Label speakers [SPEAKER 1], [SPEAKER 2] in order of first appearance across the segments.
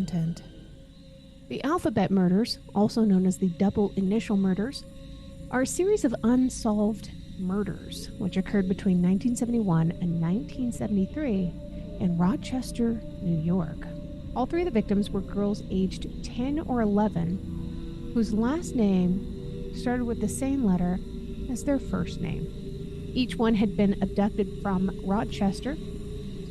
[SPEAKER 1] content. The alphabet murders, also known as the double initial murders, are a series of unsolved murders which occurred between 1971 and 1973 in Rochester, New York. All three of the victims were girls aged 10 or 11 whose last name started with the same letter as their first name. Each one had been abducted from Rochester,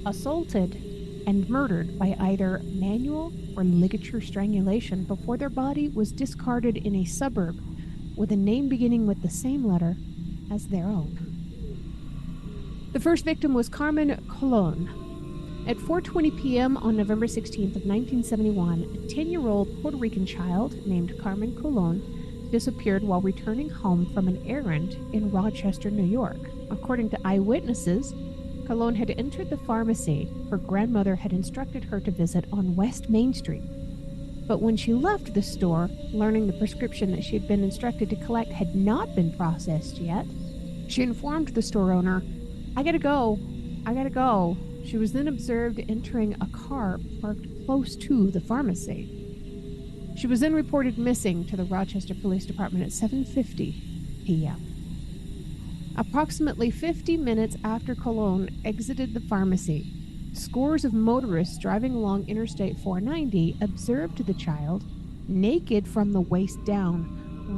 [SPEAKER 1] assaulted, and murdered by either manual or ligature strangulation before their body was discarded in a suburb with a name beginning with the same letter as their own. The first victim was Carmen Colon. At 4:20 p.m. on November 16th of 1971, a 10-year-old Puerto Rican child named Carmen Colon disappeared while returning home from an errand in Rochester, New York. According to eyewitnesses, Colon had entered the pharmacy her grandmother had instructed her to visit on West Main Street. But when she left the store, learning the prescription that she had been instructed to collect had not been processed yet, she informed the store owner, I gotta go. She was then observed entering a car parked close to the pharmacy. She was then reported missing to the Rochester Police Department at 7:50 p.m. Approximately 50 minutes after Colon exited the pharmacy, scores of motorists driving along Interstate 490 observed the child, naked from the waist down,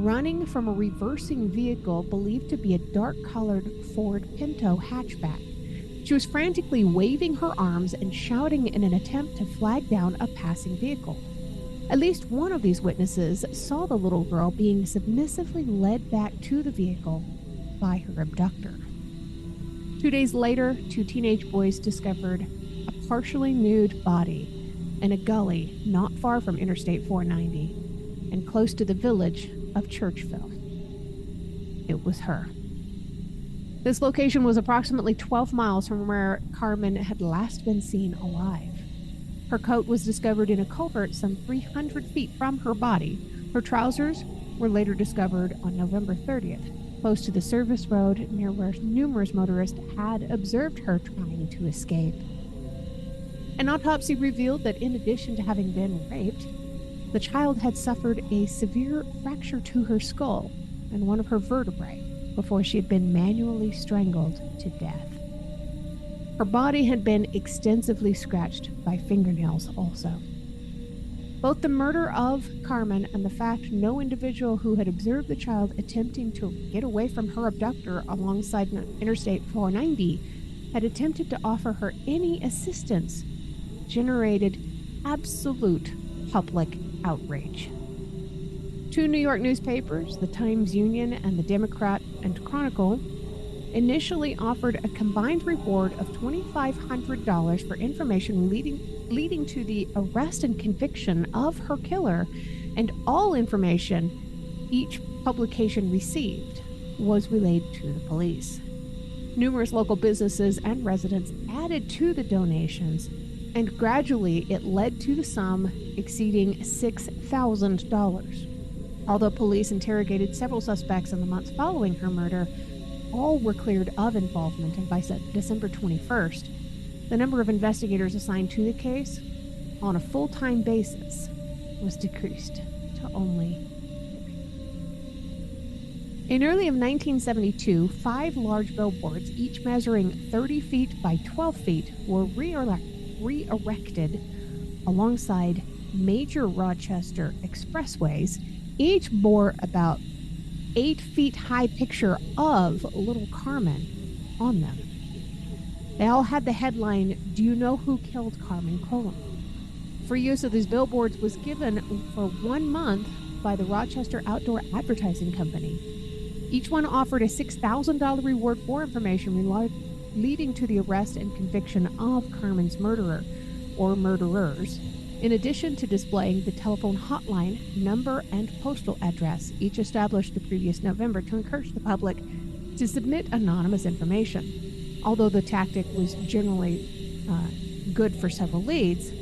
[SPEAKER 1] running from a reversing vehicle believed to be a dark-colored Ford Pinto hatchback. She was frantically waving her arms and shouting in an attempt to flag down a passing vehicle. At least one of these witnesses saw the little girl being submissively led back to the vehicle by her abductor. 2 days later, two teenage boys discovered a partially nude body in a gully not far from Interstate 490 and close to the village of Churchville. It was her. This location was approximately 12 miles from where Carmen had last been seen alive. Her coat was discovered in a culvert some 300 feet from her body. Her trousers were later discovered on November 30th, close to the service road near where numerous motorists had observed her trying to escape. An autopsy revealed that in addition to having been raped, the child had suffered a severe fracture to her skull and one of her vertebrae before she had been manually strangled to death. Her body had been extensively scratched by fingernails also. Both the murder of Carmen and the fact no individual who had observed the child attempting to get away from her abductor alongside Interstate 490 had attempted to offer her any assistance generated absolute public outrage. Two New York newspapers, the Times-Union and the Democrat and Chronicle, initially offered a combined reward of $2,500 for information leading to the arrest and conviction of her killer, and all information each publication received was relayed to the police. Numerous local businesses and residents added to the donations, and gradually it led to the sum exceeding $6,000. Although police interrogated several suspects in the months following her murder, all were cleared of involvement, and by December 21st, the number of investigators assigned to the case on a full-time basis was decreased to only 3. In early of 1972, 5 large billboards, each measuring 30 feet by 12 feet, were re-erected alongside major Rochester expressways. Each bore about 8 feet high picture of little Carmen on them. They all had the headline, "Do you know who killed Carmen Colon?" Free use of these billboards was given for 1 month by the Rochester Outdoor Advertising Company. Each one offered a $6,000 reward for information leading to the arrest and conviction of Carmen's murderer or murderers, in addition to displaying the telephone hotline, number, and postal address, each established the previous November to encourage the public to submit anonymous information. Although the tactic was generally good for several leads,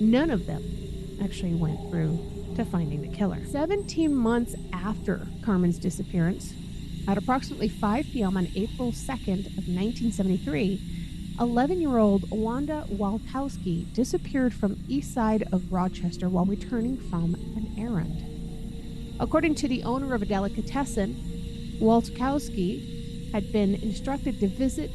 [SPEAKER 1] none of them actually went through to finding the killer. 17 months after Carmen's disappearance, at approximately 5 p.m. on April 2nd of 1973, 11-year-old Wanda Walkowski disappeared from east side of Rochester while returning from an errand. According to the owner of a delicatessen, Walkowski had been instructed to visit.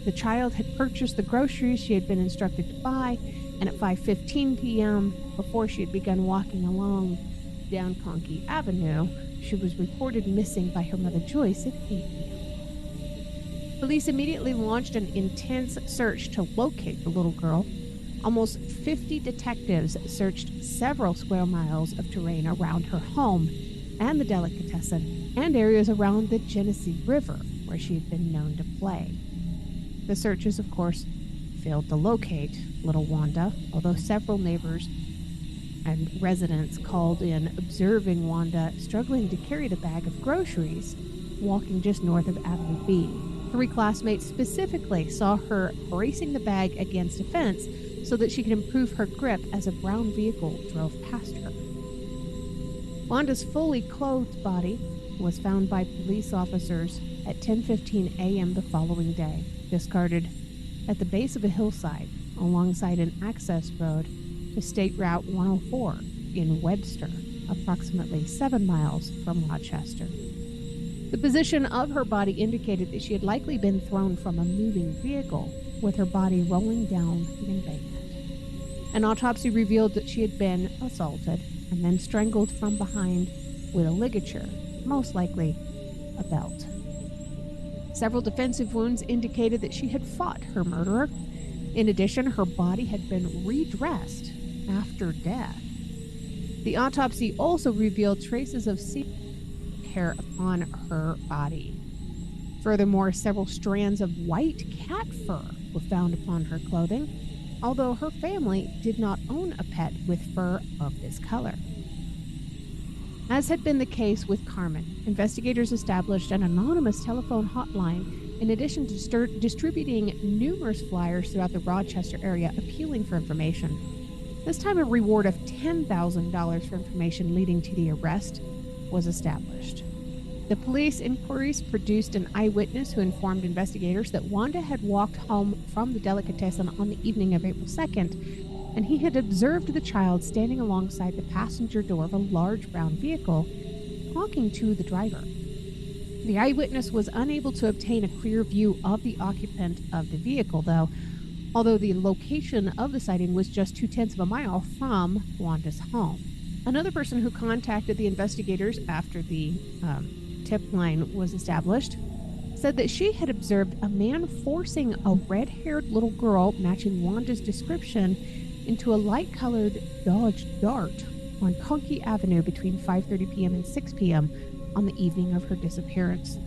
[SPEAKER 1] The child had purchased the groceries she had been instructed to buy, and at 5:15 p.m., before she had begun walking along down Conkey Avenue, she was reported missing by her mother Joyce at 8 p.m. Police immediately launched an intense search to locate the little girl. Almost 50 detectives searched several square miles of terrain around her home and the delicatessen and areas around the Genesee River where she had been known to play. The searches, of course, failed to locate little Wanda, although several neighbors and residents called in observing Wanda struggling to carry the bag of groceries, walking just north of Avenue B. 3 classmates specifically saw her bracing the bag against a fence so that she could improve her grip as a brown vehicle drove past her. Wanda's fully clothed body was found by police officers at 10:15 a.m. the following day, discarded at the base of a hillside alongside an access road to State Route 104 in Webster, approximately 7 miles from Rochester. The position of her body indicated that she had likely been thrown from a moving vehicle, with her body rolling down the embankment. An autopsy revealed that she had been assaulted and then strangled from behind with a ligature, most likely a belt. Several defensive wounds indicated that she had fought her murderer. In addition, her body had been redressed after death. The autopsy also revealed traces of hair upon her body. Furthermore, several strands of white cat fur were found upon her clothing, although her family did not own a pet with fur of this color. As had been the case with Carmen, investigators established an anonymous telephone hotline in addition to distributing numerous flyers throughout the Rochester area appealing for information. This time, a reward of $10,000 for information leading to the arrest was established. The police inquiries produced an eyewitness who informed investigators that Wanda had walked home from the delicatessen on the evening of April 2nd, and he had observed the child standing alongside the passenger door of a large brown vehicle, talking to the driver. The eyewitness was unable to obtain a clear view of the occupant of the vehicle, though, although the location of the sighting was just 0.2 of a mile from Wanda's home. Another person who contacted the investigators after the tip line was established said that she had observed a man forcing a red-haired little girl matching Wanda's description into a light-colored Dodge Dart on Conkey Avenue between 5:30 p.m. and 6 p.m. on the evening of her disappearance.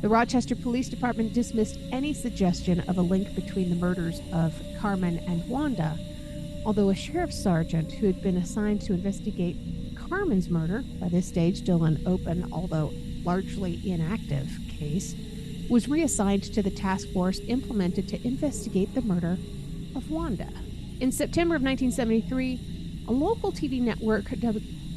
[SPEAKER 1] The Rochester Police Department dismissed any suggestion of a link between the murders of Carmen and Wanda, although a sheriff's sergeant who had been assigned to investigate Carmen's murder, by this stage still an open, although largely inactive case, was reassigned to the task force implemented to investigate the murder of Wanda. In September of 1973, a local TV network,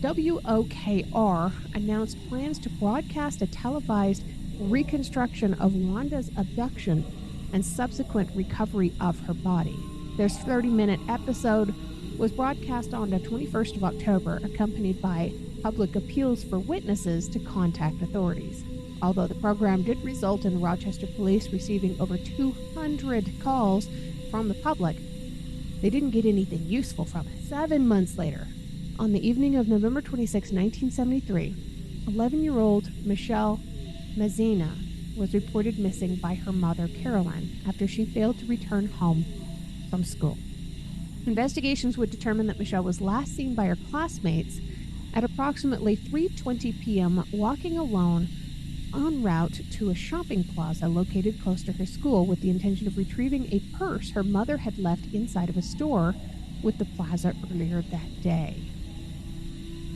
[SPEAKER 1] WOKR, announced plans to broadcast a televised reconstruction of Wanda's abduction and subsequent recovery of her body. Their 30-minute episode was broadcast on the 21st of October, accompanied by public appeals for witnesses to contact authorities. Although the program did result in the Rochester police receiving over 200 calls from the public, they didn't get anything useful from it. 7 months later, on the evening of November 26, 1973, 11-year-old Michelle Mazzina was reported missing by her mother, Carolyn, after she failed to return home from school. Investigations would determine that Michelle was last seen by her classmates at approximately 3:20 p.m. walking alone en route to a shopping plaza located close to her school with the intention of retrieving a purse her mother had left inside of a store with the plaza earlier that day.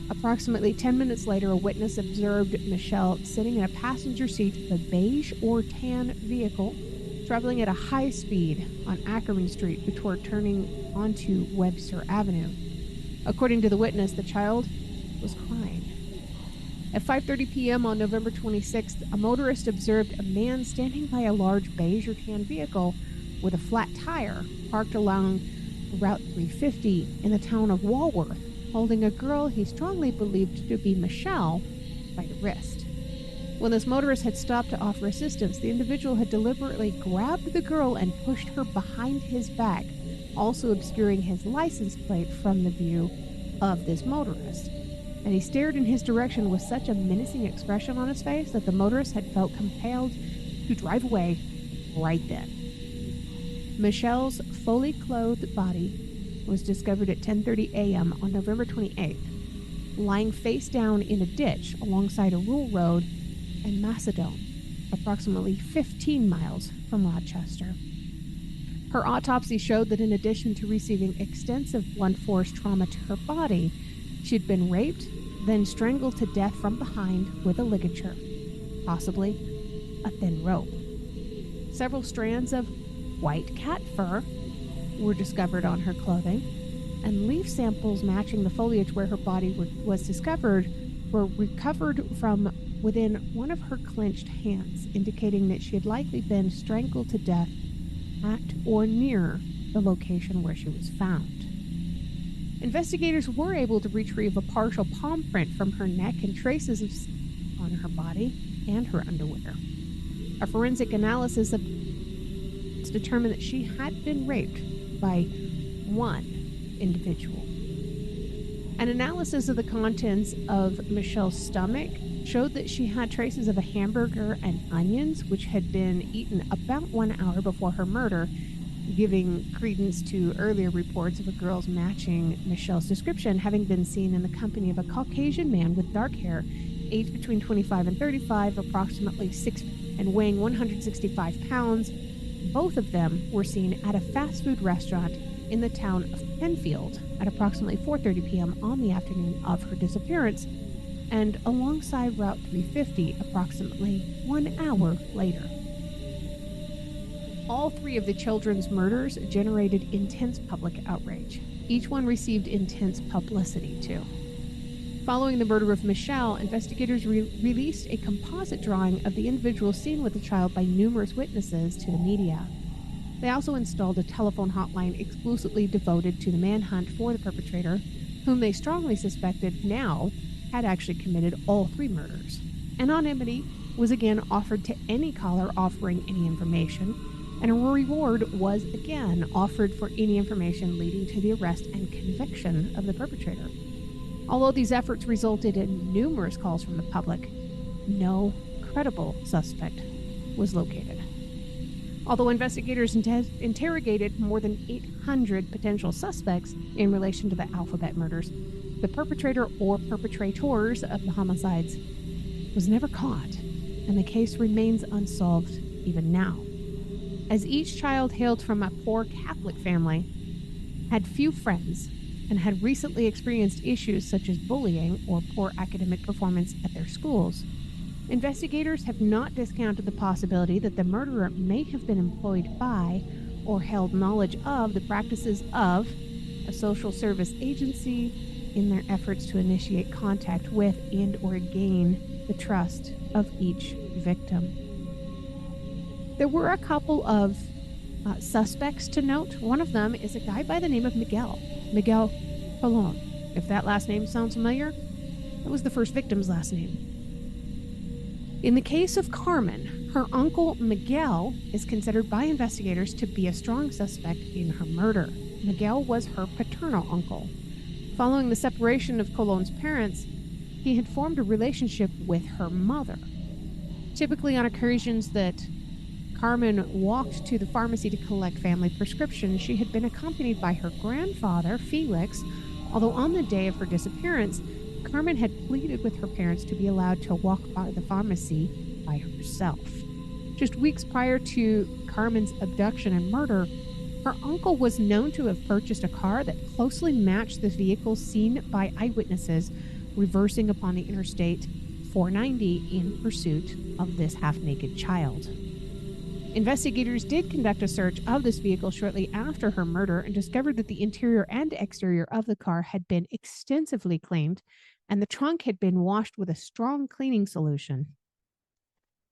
[SPEAKER 1] Approximately 10 minutes later, a witness observed Michelle sitting in a passenger seat of a beige or tan vehicle traveling at a high speed on Ackerman Street before turning onto Webster Avenue. According to the witness, the child was crying. At 5:30 p.m. on November 26th, a motorist observed a man standing by a large beige or tan vehicle with a flat tire parked along Route 350 in the town of Walworth, holding a girl he strongly believed to be Michelle by the wrist. When this motorist had stopped to offer assistance, the individual had deliberately grabbed the girl and pushed her behind his back, also obscuring his license plate from the view of this motorist. And he stared in his direction with such a menacing expression on his face that the motorist had felt compelled to drive away right then. Michelle's fully clothed body was discovered at 10:30 a.m. on November 28th, lying face down in a ditch alongside a rural road in Macedon, approximately 15 miles from Rochester. Her autopsy showed that in addition to receiving extensive blunt force trauma to her body, she'd been raped, then strangled to death from behind with a ligature, possibly a thin rope. Several strands of white cat fur were discovered on her clothing, and leaf samples matching the foliage where her body was discovered were recovered from within one of her clenched hands, indicating that she had likely been strangled to death at or near the location where she was found. Investigators were able to retrieve a partial palm print from her neck and traces of on her body and her underwear. A forensic analysis of determined that she had been raped by one individual. An analysis of the contents of Michelle's stomach showed that she had traces of a hamburger and onions, which had been eaten about 1 hour before her murder, giving credence to earlier reports of a girl's matching Michelle's description having been seen in the company of a Caucasian man with dark hair, aged between 25 and 35, approximately 6 and weighing 165 pounds. Both of them were seen at a fast food restaurant in the town of Penfield at approximately 4:30 p.m. on the afternoon of her disappearance, and alongside Route 350 approximately 1 hour later. All three of the children's murders generated intense public outrage. Each one received intense publicity, too. Following the murder of Michelle, investigators released a composite drawing of the individual seen with the child by numerous witnesses to the media. They also installed a telephone hotline exclusively devoted to the manhunt for the perpetrator, whom they strongly suspected now had actually committed all three murders. Anonymity was again offered to any caller offering any information, and a reward was again offered for any information leading to the arrest and conviction of the perpetrator. Although these efforts resulted in numerous calls from the public, no credible suspect was located. Although investigators interrogated more than 800 potential suspects in relation to the Alphabet murders, the perpetrator or perpetrators of the homicides was never caught, and the case remains unsolved even now. As each child hailed from a poor Catholic family, had few friends, and had recently experienced issues such as bullying or poor academic performance at their schools, investigators have not discounted the possibility that the murderer may have been employed by or held knowledge of the practices of a social service agency in their efforts to initiate contact with and or gain the trust of each victim. There were a couple of suspects to note. One of them is a guy by the name of Miguel Colon. If that last name sounds familiar, that was the first victim's last name. In the case of Carmen, her uncle Miguel is considered by investigators to be a strong suspect in her murder. Miguel was her paternal uncle. Following the separation of Colon's parents, he had formed a relationship with her mother. Typically on occasions that Carmen walked to the pharmacy to collect family prescriptions, she had been accompanied by her grandfather, Felix, although on the day of her disappearance, Carmen had pleaded with her parents to be allowed to walk by the pharmacy by herself. Just weeks prior to Carmen's abduction and murder, her uncle was known to have purchased a car that closely matched the vehicle seen by eyewitnesses reversing upon the Interstate 490 in pursuit of this half-naked child. Investigators did conduct a search of this vehicle shortly after her murder and discovered that the interior and exterior of the car had been extensively cleaned, and the trunk had been washed with a strong cleaning solution.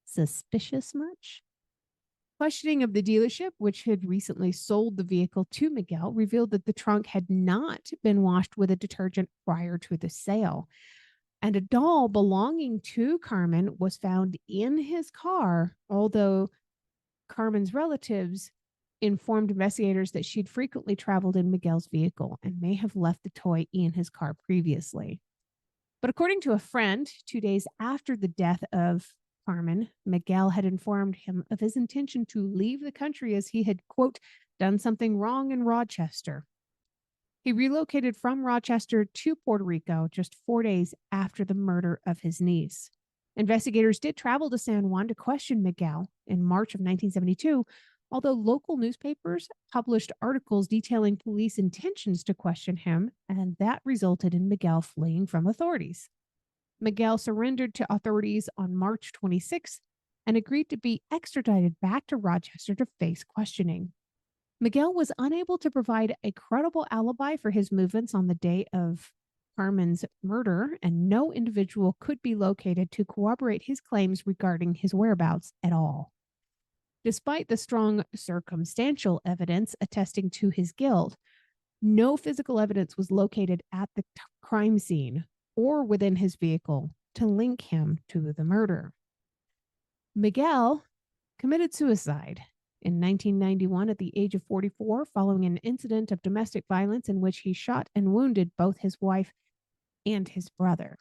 [SPEAKER 1] Suspicious much? Questioning of the dealership, which had recently sold the vehicle to Miguel, revealed that the trunk had not been washed with a detergent prior to the sale. And a doll belonging to Carmen was found in his car, although Carmen's relatives informed investigators that she'd frequently traveled in Miguel's vehicle and may have left the toy in his car previously. But according to a friend, 2 days after the death of Carmen, Miguel had informed him of his intention to leave the country as he had, quote, done something wrong in Rochester. He relocated from Rochester to Puerto Rico just 4 days after the murder of his niece. Investigators did travel to San Juan to question Miguel in March of 1972, although local newspapers published articles detailing police intentions to question him, and that resulted in Miguel fleeing from authorities. Miguel surrendered to authorities on March 26th and agreed to be extradited back to Rochester to face questioning. Miguel was unable to provide a credible alibi for his movements on the day of Carmen's murder, and no individual could be located to corroborate his claims regarding his whereabouts at all. Despite the strong circumstantial evidence attesting to his guilt, no physical evidence was located at the crime scene or within his vehicle to link him to the murder. Miguel committed suicide in 1991 at the age of 44 following an incident of domestic violence in which he shot and wounded both his wife and his brother.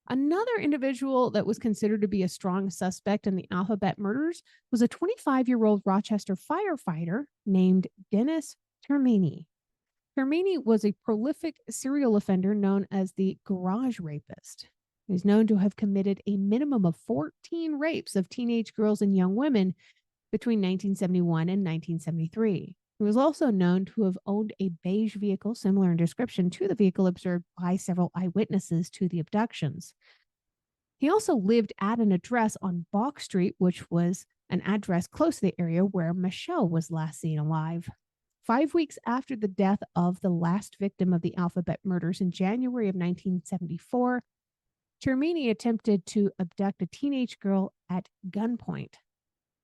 [SPEAKER 1] Another individual that was considered to be a strong suspect in the Alphabet murders was a 25-year-old Rochester firefighter named Dennis Termini. Termini was a prolific serial offender known as the garage rapist. He's known to have committed a minimum of 14 rapes of teenage girls and young women between 1971 and 1973. He was also known to have owned a beige vehicle similar in description to the vehicle observed by several eyewitnesses to the abductions. He also lived at an address on Bach Street, which was an address close to the area where Michelle was last seen alive. 5 weeks after the death of the last victim of the Alphabet murders in January of 1974, Termini attempted to abduct a teenage girl at gunpoint,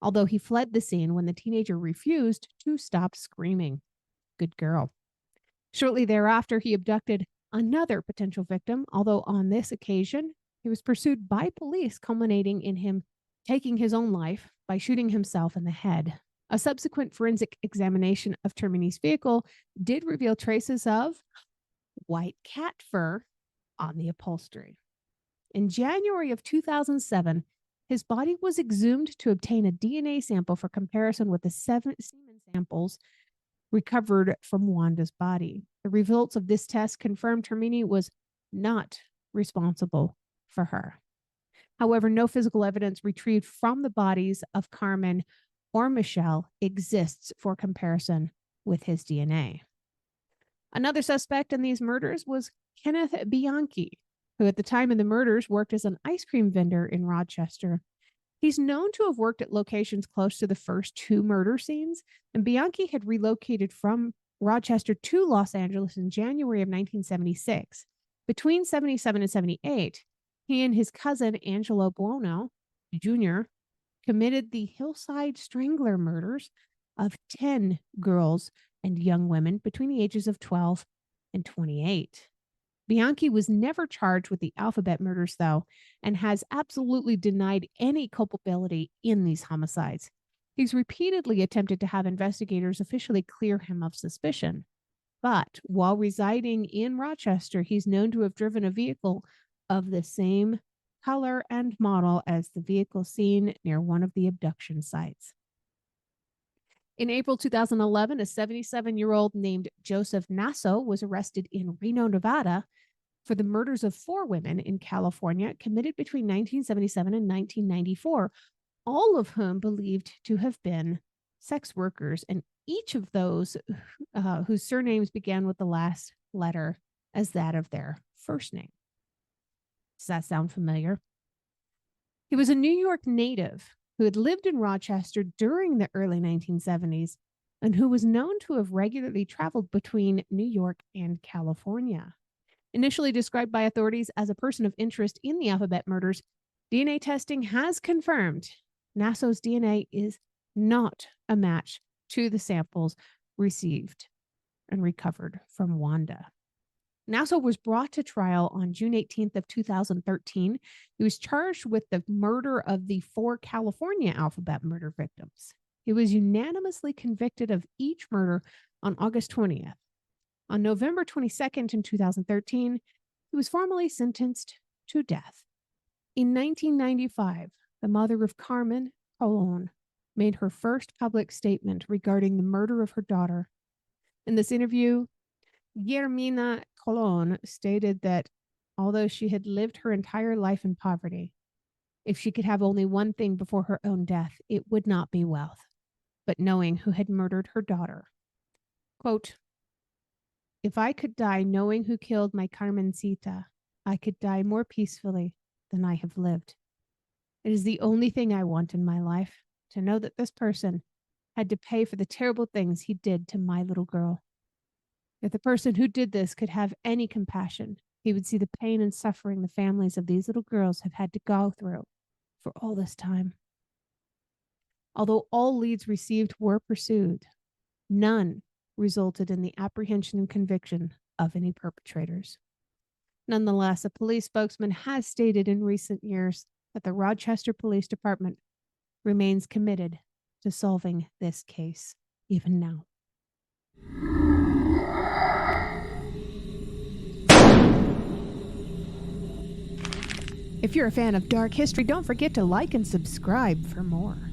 [SPEAKER 1] although he fled the scene when the teenager refused to stop screaming. Good girl. Shortly thereafter, he abducted another potential victim, although on this occasion, he was pursued by police, culminating in him taking his own life by shooting himself in the head. A subsequent forensic examination of Termini's vehicle did reveal traces of white cat fur on the upholstery. In January of 2007, his body was exhumed to obtain a DNA sample for comparison with the 7 semen samples recovered from Wanda's body. The results of this test confirmed Termini was not responsible for her. However, no physical evidence retrieved from the bodies of Carmen or Michelle exists for comparison with his DNA. Another suspect in these murders was Kenneth Bianchi, who at the time of the murders worked as an ice cream vendor in Rochester. He's known to have worked at locations close to the first 2 murder scenes, and Bianchi had relocated from Rochester to Los Angeles in January of 1976. Between 77 and 78, he and his cousin Angelo Buono Jr. committed the Hillside Strangler murders of 10 girls and young women between the ages of 12 and 28. Bianchi was never charged with the Alphabet murders, though, and has absolutely denied any culpability in these homicides. He's repeatedly attempted to have investigators officially clear him of suspicion. But while residing in Rochester, he's known to have driven a vehicle of the same color and model as the vehicle seen near one of the abduction sites. In April 2011, a 77-year-old named Joseph Nasso was arrested in Reno, Nevada, for the murders of 4 women in California committed between 1977 and 1994, all of whom believed to have been sex workers, and each of those whose surnames began with the last letter as that of their first name. Does that sound familiar? He was a New York native who had lived in Rochester during the early 1970s and who was known to have regularly traveled between New York and California. Initially described by authorities as a person of interest in the Alphabet murders, DNA testing has confirmed Nasso's DNA is not a match to the samples received and recovered from Wanda. Nasso was brought to trial on June 18th of 2013. He was charged with the murder of the 4 California alphabet murder victims. He was unanimously convicted of each murder on August 20th. On November 22nd in 2013, he was formally sentenced to death. In 1995, the mother of Carmen Colon made her first public statement regarding the murder of her daughter. In this interview, Guillermina Colon stated that although she had lived her entire life in poverty, if she could have only one thing before her own death, it would not be wealth, but knowing who had murdered her daughter. Quote, "If I could die knowing who killed my Carmencita, I could die more peacefully than I have lived. It is the only thing I want in my life, to know that this person had to pay for the terrible things he did to my little girl. If the person who did this could have any compassion, he would see the pain and suffering the families of these little girls have had to go through for all this time." Although all leads received were pursued, none resulted in the apprehension and conviction of any perpetrators. Nonetheless, a police spokesman has stated in recent years that the Rochester Police Department remains committed to solving this case even now. If you're a fan of dark history, don't forget to like and subscribe for more.